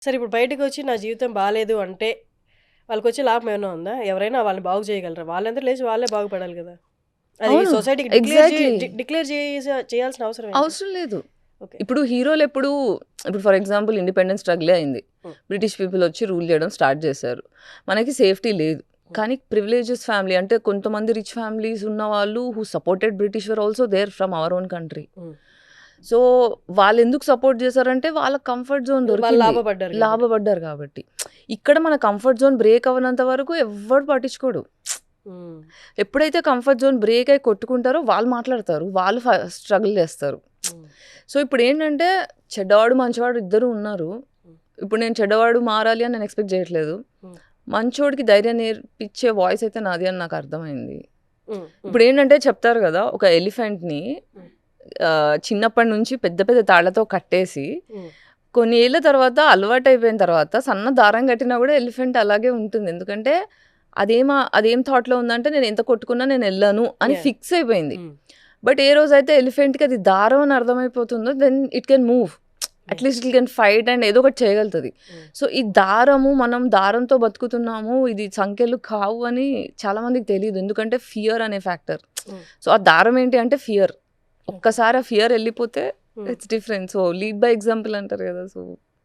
సరే ఇప్పుడు బయటకొచ్చి నా జీవితం బాలేదు అంటే, వాళ్ళకొచ్చే లాభం ఏమైనా ఉందా? ఎవరైనా వాళ్ళని బాగు చేయగలరా? వాళ్ళంతట లేచి వాళ్ళే బాగుపడాలి గదా! అది అవును. సొసైటీకి ఎగ్జాక్ట్‌లీ. డిక్లేర్ చేయాల్సిన అవసరం ఏంటి? అవసరం లేదు. ఓకే. ఇప్పుడు హీరోలెప్పుడు ఇప్పుడు ఫర్ ఎగ్జాంపుల్ ఇండిపెండెన్స్ స్ట్రగులే అయింది. హ్మ్. బ్రిటిష్ పీపుల్ వచ్చి రూల్ చేయడం స్టార్ట్ చేశారు. మనకి సేఫ్టీ లేదు. కానీ ప్రివిలేజెస్ ఫ్యామిలీ అంటే కొంతమంది రిచ్ ఫ్యామిలీస్ ఉన్నవాళ్ళు who supported British were also there from our own country. Hmm. So వాళ్ళెందుకు సపోర్ట్ చేశారంటే వాళ్ళ కంఫర్ట్ జోన్ వాళ్ళు దొరికింది. లాభపడ్డారు కాబట్టి. లాభపడ్డారు కాబట్టి. ఇక్కడ మన కంఫర్ట్ జోన్ బ్రేక్ అవ్వనంత వరకు ఎవ్వడు పట్టించుకోడు. హ్మ్. ఎప్పుడైతే కంఫర్ట్ జోన్ బ్రేక్ అయ్యి కొట్టుకుంటారో వాళ్ళు మాట్లాడతారు. వాళ్ళు స్ట్రగుల్ చేస్తారు. హ్మ్. సో ఇప్పుడేంటంటే చెడ్డవాడు, మంచివాడు ఇద్దరు ఉన్నారు. ఇప్పుడు నేను చెడ్డవాడు మారాలి అని నేను ఎక్స్‌పెక్ట్ చేయట్లేదు. హ్మ్. మంచోడికి ధైర్యం నేర్పించే వాయిస్ అయితే నాది అని నాకు అర్థమైంది. హ్మ్. హ్మ్. ఇప్పుడేంటంటే చెప్తారు గదా! ఒక ఎలిఫెంట్‌ని హ్మ్. చిన్నప్పటి నుంచి పెద్ద పెద్ద తాళ్ళతో కట్టేసి హ్మ్. కొన్ని ఏళ్ల తర్వాత అలవాటయిపోయిన తర్వాత సన్న దారం కట్టినా గూడా ఎలిఫెంట్ అలాగే ఉంటుంది. ఎందుకంటే అదేం థాట్‌లో ఉందంటే నేను ఎంత కొట్టుకున్నా నేనెళ్ళను అని యాహ్! ఫిక్స్ అయిపోయింది. హ్మ్. బట్ ఏ రోజైతే ఎలిఫెంట్‌కి అది దారం అని అర్థమైపోతుందో then it can move. At least it can fight and ఏదో ఒకటి చేయగలుగుతది. హ్మ్. సో ఈ మనం దారంతో బతుకుతున్నాము. ఇది సంకెళ్ళు కావు అని చాలా మందికి తెలీదు. ఎందుకంటే ఫియర్ అనే ఫ్యాక్టర్. హ్మ్. సో ఆ దారం ఏంటి అంటే ఫియర్. ఓకే. ఒక్కసారి ఆ ఫియర్ ఎళ్ళిపోతే హ్మ్. It's different. So lead by example అంటారు గదా! సో